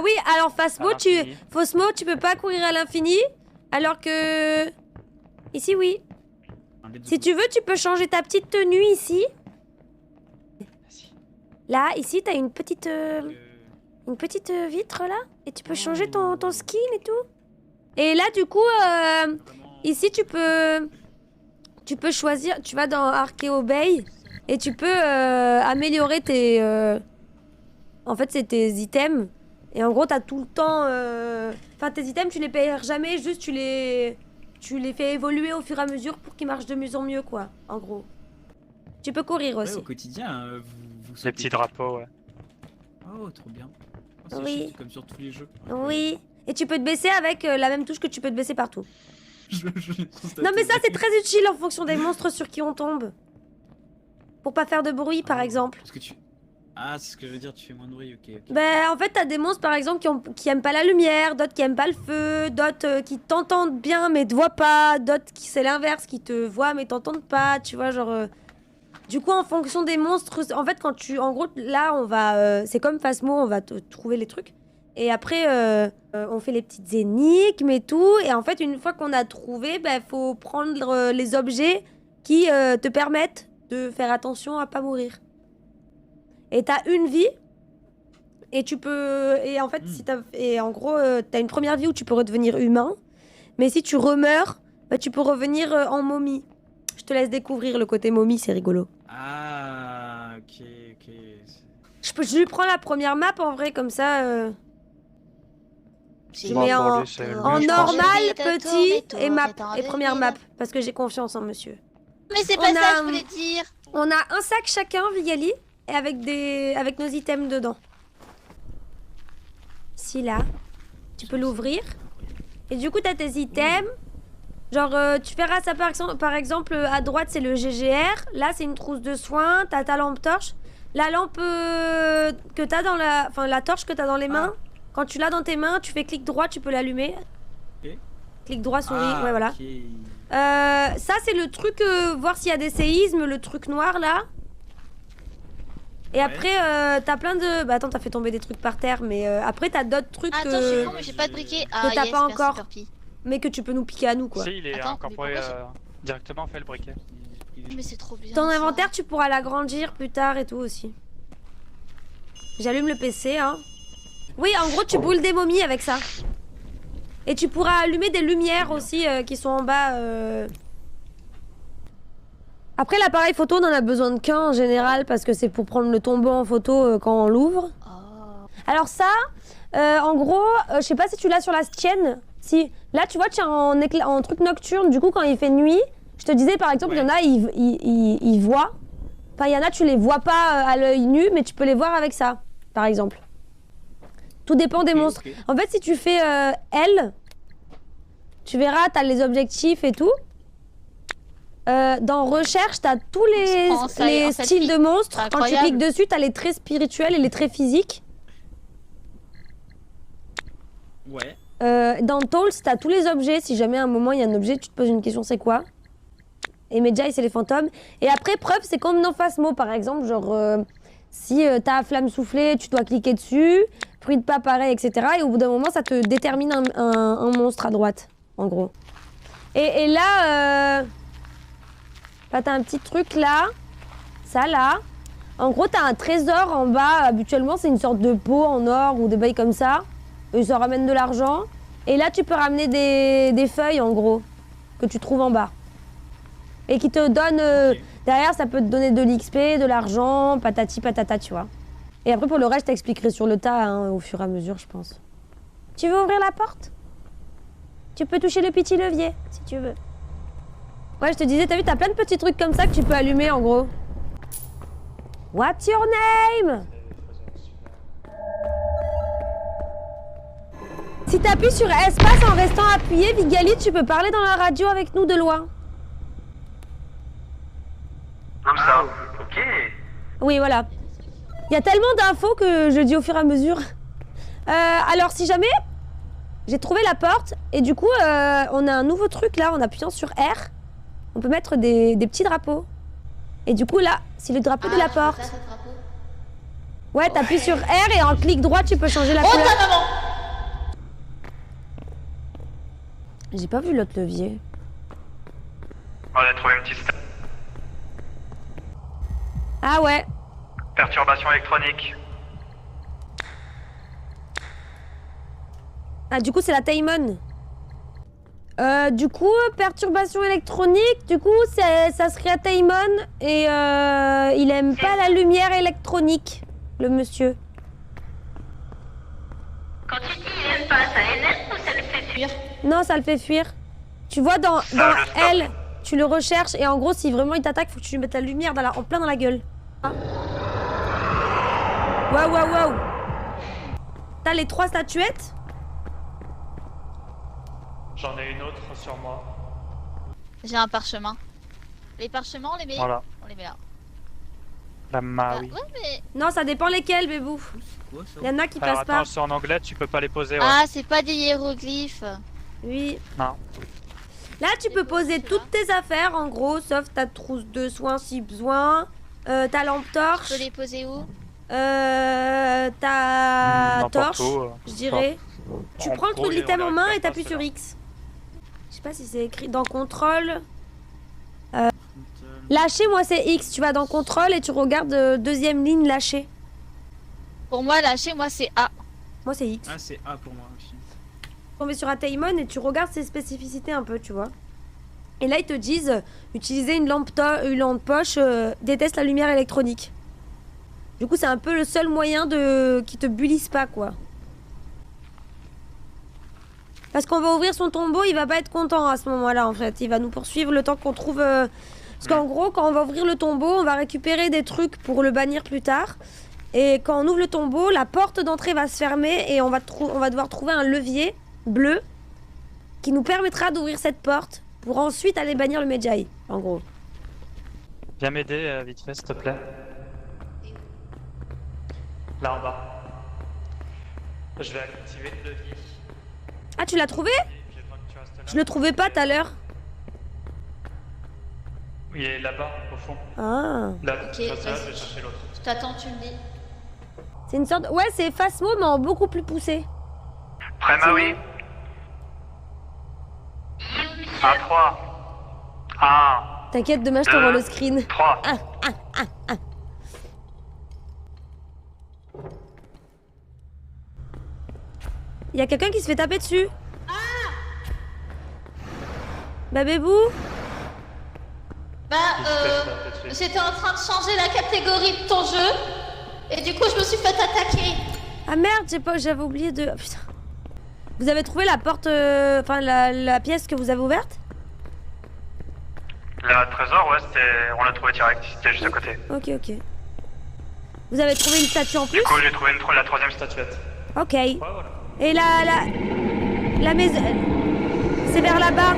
Ah oui, alors Phasmo, tu peux pas courir à l'infini, alors que... Ici, oui. Si tu veux, tu peux changer ta petite tenue ici. Là, ici, t'as une petite vitre, là. Et tu peux changer ton skin et tout. Et là, du coup, ici, tu peux choisir... Tu vas dans Archeo Bay et tu peux améliorer tes... En fait, c'est tes items. Et en gros, t'as tout le temps... Enfin, tes items, tu les payes jamais, juste tu les fais évoluer au fur et à mesure pour qu'ils marchent de mieux en mieux, quoi, en gros. Tu peux courir aussi. Au quotidien, vous Les petits drapeaux, ouais. Oh, trop bien. Oui. C'est comme sur tous les jeux. Oui. Et tu peux te baisser avec la même touche que tu peux te baisser partout. Non, mais ça, c'est très utile en fonction des monstres sur qui on tombe. Pour pas faire de bruit, par exemple. Parce que tu... Ah, c'est ce que je veux dire, tu fais moins de bruit, ok. Ben, en fait, t'as des monstres, par exemple, qui aiment pas la lumière, d'autres qui aiment pas le feu, d'autres qui t'entendent bien mais te voient pas, d'autres qui, c'est l'inverse, qui te voient mais t'entendent pas, tu vois, genre... Du coup, en fonction des monstres, en fait, quand tu... En gros, là, on va... c'est comme Phasmo, on va trouver les trucs. Et après, on fait les petites énigmes et tout. Et en fait, une fois qu'on a trouvé, ben, faut prendre les objets qui te permettent de faire attention à pas mourir. Et t'as une vie. Et tu peux... Et en fait, si t'as... Et en gros, t'as une première vie où tu peux redevenir humain. Mais si tu remeurs, bah, tu peux revenir en momie. Je te laisse découvrir le côté momie, c'est rigolo. Ah, ok. Je lui prends la première map en vrai, comme ça... Je mets en normal, petit et première map. Parce que j'ai confiance en monsieur. Mais c'est pas ça que je voulais dire. On a un sac chacun, Vigali, et avec nos items dedans. Si là, tu peux l'ouvrir. Et du coup, t'as tes items. Genre, tu verras ça par exemple, à droite, c'est le GGR. Là, c'est une trousse de soins. T'as ta lampe torche. La lampe que t'as dans la... Enfin, la torche que t'as dans les mains. Quand tu l'as dans tes mains, tu fais clic droit, tu peux l'allumer. Okay. Clic droit, souris, ouais, voilà. Okay. Ça, c'est le truc, voir s'il y a des séismes, le truc noir, là. Et après, t'as plein de... Bah attends, t'as fait tomber des trucs par terre, mais après, t'as d'autres trucs attends, je suis con, mais j'ai pas de briquet. Que t'as pas encore, mais que tu peux nous piquer à nous, quoi. Si, il est incorporé directement, fait le briquet. Mais c'est trop bien. Ton inventaire, tu pourras l'agrandir plus tard et tout, aussi. J'allume le PC, hein. Oui, en gros, tu brûles des momies avec ça. Et tu pourras allumer des lumières aussi qui sont en bas. Après, l'appareil photo, on en a besoin de qu'un en général parce que c'est pour prendre le tombeau en photo quand on l'ouvre. Alors ça, en gros, je sais pas si tu l'as sur la tienne. Si, là, tu vois, tu es en truc nocturne. Du coup, quand il fait nuit, je te disais, par exemple, il y en a, ils voient. Enfin, il y en a, tu les vois pas à l'œil nu, mais tu peux les voir avec ça, par exemple. Tout dépend des monstres. En fait, si tu fais L, tu verras, t'as les objectifs et tout. Dans recherche, t'as tous les styles de monstres. Quand tu cliques dessus, t'as les traits spirituels et les traits physiques. Ouais. Dans Tools, t'as tous les objets. Si jamais à un moment il y a un objet, tu te poses une question, c'est quoi? Et Medjay, c'est les fantômes. Et après, preuve, c'est comme dans Phasmo, par exemple, genre si t'as flamme soufflée, tu dois cliquer dessus. Fruit de pas pareil, etc. Et au bout d'un moment, ça te détermine un monstre à droite, en gros. Et là, t'as un petit truc là, ça là. En gros, t'as un trésor en bas. Habituellement, c'est une sorte de pot en or ou des bails comme ça. Et ça ramène de l'argent. Et là, tu peux ramener des feuilles, en gros, que tu trouves en bas. Et qui te donnent... Derrière, ça peut te donner de l'XP, de l'argent, patati patata, tu vois. Et après, pour le reste, je t'expliquerai sur le tas, hein, au fur et à mesure, je pense. Tu veux ouvrir la porte? Tu peux toucher le petit levier, si tu veux. Ouais, je te disais, t'as vu, t'as plein de petits trucs comme ça que tu peux allumer, en gros. What's your name? Si t'appuies sur espace en restant appuyé, Vigali, tu peux parler dans la radio avec nous de loin. Comme ça, ok. Oui, voilà. Il y a tellement d'infos que je dis au fur et à mesure. Alors, si jamais, j'ai trouvé la porte et du coup, on a un nouveau truc là, en appuyant sur R, on peut mettre des petits drapeaux. Et du coup, là, c'est le drapeau de la porte. Ouais, t'appuies sur R et en clic droit, tu peux changer la Oh couleur. ta maman! J'ai pas vu l'autre levier. On a trouvé une petite Ah ouais. perturbation électronique. Ah, du coup, c'est la Taimon. Du coup, perturbation électronique, du coup, ça serait à Taimon et il aime pas la lumière électronique, le monsieur. Quand tu dis il aime pas, ça l'énerve ou ça le fait fuir? Non, ça le fait fuir. Tu vois, dans le stop. elle, tu le recherches et en gros, si vraiment il t'attaque, faut que tu lui mettes la lumière en plein dans la gueule. Ah. Waouh, waouh, waouh. T'as les 3 statuettes? J'en ai une autre sur moi. J'ai un parchemin. Les parchemins, on les met. Voilà. On les met là. La Bah, Maui. ouais, mais. Non, ça dépend lesquels, bébou. C'est quoi ça? Il y en a qui Alors passent attends, pas. c'est en anglais, tu peux pas les poser. Ouais. Ah, c'est pas des hiéroglyphes. Oui. Non. Là, tu peux poser ceux-là. toutes tes affaires, en gros, sauf ta trousse de soins si besoin, ta lampe torche, Je peux les poser où? ta N'importe torche, où, je dirais. Tu En prends le pro, truc on l'item les en main et récupère t'appuies pas, sur ceux-là. X. Je sais pas si c'est écrit dans contrôle. Lâcher, moi, c'est X. Tu vas dans contrôle et tu regardes deuxième ligne lâcher. Pour moi, lâcher, moi, c'est A. Moi, c'est X. Ah, c'est A pour moi aussi. On va sur Ataimon et tu regardes ses spécificités un peu, tu vois. Et là, ils te disent utiliser une lampe poche, déteste la lumière électronique. Du coup, c'est un peu le seul moyen qui te bulise pas, quoi. Parce qu'on va ouvrir son tombeau, il va pas être content à ce moment-là, en fait. Il va nous poursuivre le temps qu'on trouve... Parce qu'en gros, quand on va ouvrir le tombeau, on va récupérer des trucs pour le bannir plus tard. Et quand on ouvre le tombeau, la porte d'entrée va se fermer et on va devoir trouver un levier bleu qui nous permettra d'ouvrir cette porte pour ensuite aller bannir le Medjay, en gros. Viens m'aider vite fait, s'il te plaît. Là en bas. Je vais activer le levier. Ah, tu l'as trouvé? J'ai besoin que tu restes là. Je le trouvais pas tout à l'heure. Il est là-bas, au fond. Ah. Là, Ok, tu restes là, vas-y. je vais chercher l'autre. Je t'attends, tu me dis. C'est une sorte... Ouais, c'est Phasmo, mais en beaucoup plus poussé. Prêt, Maui? À 3. 1, T'inquiète, demain, je t'envoie le screen. 3. Il y a quelqu'un qui se fait taper dessus. Bah, bébou. Bah, j'étais en train de changer la catégorie de ton jeu. Et du coup, je me suis fait attaquer. Ah merde, j'avais oublié de... Oh, putain. Vous avez trouvé la porte... Enfin, la pièce que vous avez ouverte? Le trésor, ouais, on l'a trouvé direct, c'était juste à côté. Ok, ok. Vous avez trouvé une statue en plus? Du coup, j'ai trouvé la troisième statuette. Ok. Ouais, voilà. Et la maison... C'est vers là-bas.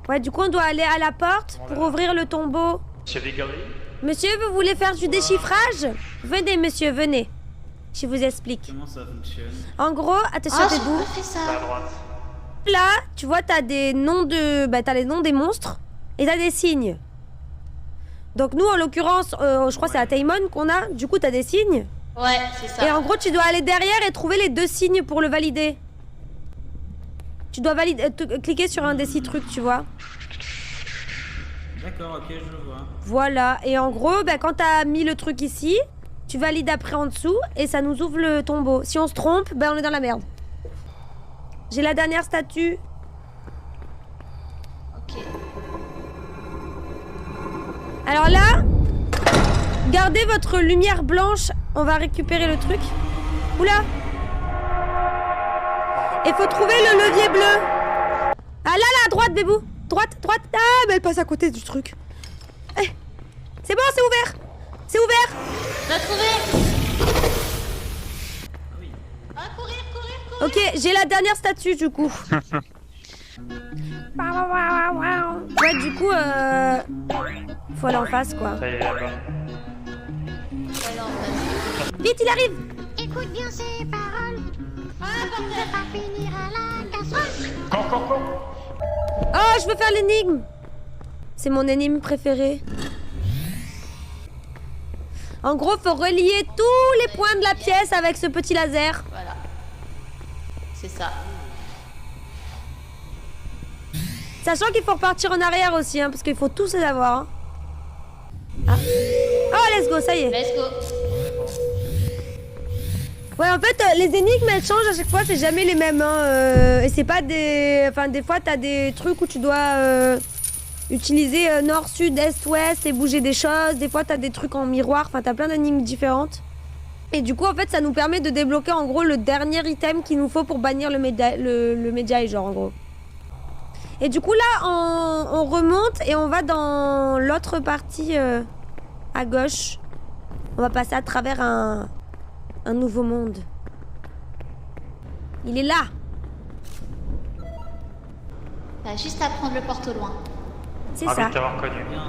Ouais, du coup, on doit aller à la porte pour ouvrir le tombeau. Monsieur Vigoli. Monsieur, vous voulez faire du déchiffrage? Venez, monsieur, venez. Je vous explique. Comment ça fonctionne? En gros, attention, Ah, j'ai debout. pas fait À ça. droite. Là, tu vois, t'as des noms de... Bah, t'as les noms des monstres et t'as des signes. Donc nous, en l'occurrence, je crois que c'est à Taimon qu'on a. Du coup, t'as des signes. Ouais, c'est ça. Et en gros, tu dois aller derrière et trouver les 2 signes pour le valider. Tu dois cliquer sur un des 6 trucs, tu vois. D'accord, ok, je vois. Voilà. Et en gros, bah, quand t'as mis le truc ici, tu valides après en dessous et ça nous ouvre le tombeau. Si on se trompe, bah, on est dans la merde. J'ai la dernière statue. Ok. Alors là, gardez votre lumière blanche. On va récupérer le truc. Oula. Et faut trouver le levier bleu. Ah là, là, à droite, bébou. Droite, droite. Ah, mais elle passe à côté du truc. Eh, c'est bon, c'est ouvert. C'est ouvert. J'ai trouvé. Ah, courir, courir, courir. Ok, j'ai la dernière statue du coup. Ouais, du coup, faut aller en face quoi. Ça y est, là-bas. Alors, vas-y. Vite, il arrive. Écoute bien ces paroles. Ah, Tu bordel. vas pas finir à la casserole. Cours. Oh, je veux faire l'énigme. C'est mon énigme préférée. En gros, faut relier tous les points de la pièce avec ce petit laser. Voilà. C'est ça. Sachant qu'il faut repartir en arrière aussi, hein, parce qu'il faut tous les avoir. Hein. Ah. Oh, let's go, ça y est. Let's go. Ouais, en fait, les énigmes, elles changent à chaque fois, c'est jamais les mêmes. Hein, et c'est pas des... Enfin, des fois, t'as des trucs où tu dois utiliser nord, sud, est, ouest et bouger des choses. Des fois, t'as des trucs en miroir. Enfin, t'as plein d'énigmes différentes. Et du coup, en fait, ça nous permet de débloquer, en gros, le dernier item qu'il nous faut pour bannir le Medjay, genre, en gros. Et du coup, là, on remonte et on va dans l'autre partie à gauche. On va passer à travers un nouveau monde. Il est là. T'as juste à prendre le porte au loin. C'est Ravi ça. de t'avoir connu. Bien.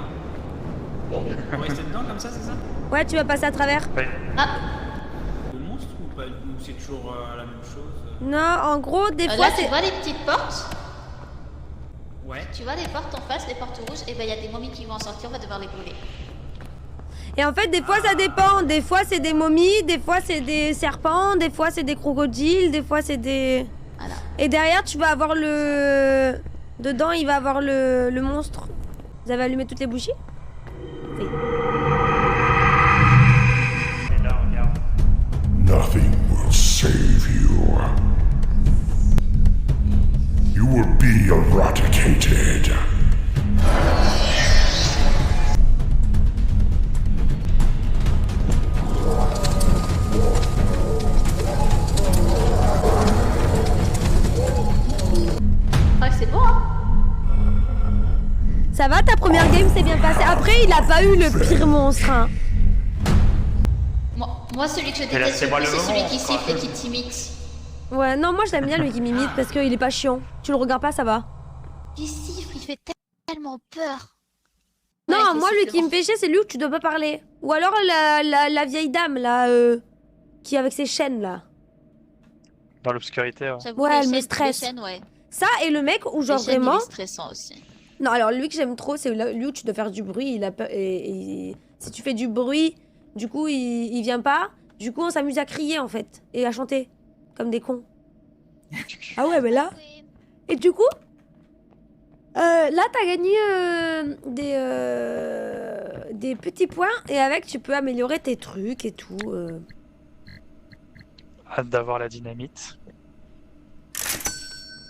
On va rester dedans comme ça, c'est ça? Ouais, tu vas passer à travers. Oui. Ah, Le monstre ou pas? Ou c'est toujours la même chose? Non, en gros, des fois, là tu c'est... vois les petites portes. Ouais. Tu vois les portes en face, les portes rouges, et ben il y a des momies qui vont en sortir, on va devoir les brûler. Et en fait, des fois, ça dépend. Des fois, c'est des momies, des fois, c'est des serpents, des fois, c'est des crocodiles, des fois, c'est des... Voilà. Et derrière, tu vas avoir le... Dedans, il va avoir le monstre. Vous avez allumé toutes les bougies? Oui. Et là, regarde. Nothing will save you. You will be eradicated. Ah, c'est bon, hein? Ça va, ta première game s'est bien passée. Après, il a pas eu le pire monstre. Hein. Moi, celui que je là, déteste c'est le moi plus, le c'est celui moment, qui quoi. siffle et qui t'imite. Ouais, non, moi, je l'aime bien, lui qui m'imite, parce qu'il est pas chiant. Tu le regardes pas, ça va. Il siffle, il fait tellement peur. Non, Ouais, il fait moi, lui qui sifflement. me fait chier, c'est lui où tu dois pas parler. Ou alors la vieille dame, là, qui est avec ses chaînes, là. Dans l'obscurité, ouais. J'avoue, Ouais, les elle me chaînes- stresse. les chaînes, ouais. Ça, et le mec où, genre, Les chaînes, vraiment... il est stressant aussi. Non, alors lui que j'aime trop, c'est lui où tu dois faire du bruit. Il a peur, et si tu fais du bruit, du coup, il vient pas. Du coup, on s'amuse à crier, en fait, et à chanter, comme des cons. Ah ouais, mais là... Et du coup, là, t'as gagné des petits points, et avec, tu peux améliorer tes trucs et tout. Hâte d'avoir la dynamite.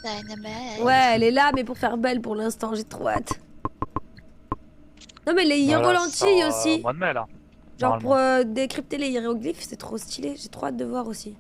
Dynamite. Ouais, elle est là, mais pour faire belle pour l'instant, j'ai trop hâte. Non, mais les Voilà, hiérolentilles ça sort, aussi. au mois de mai, là. Genre normalement. pour décrypter les hiéroglyphes, c'est trop stylé. J'ai trop hâte de voir aussi.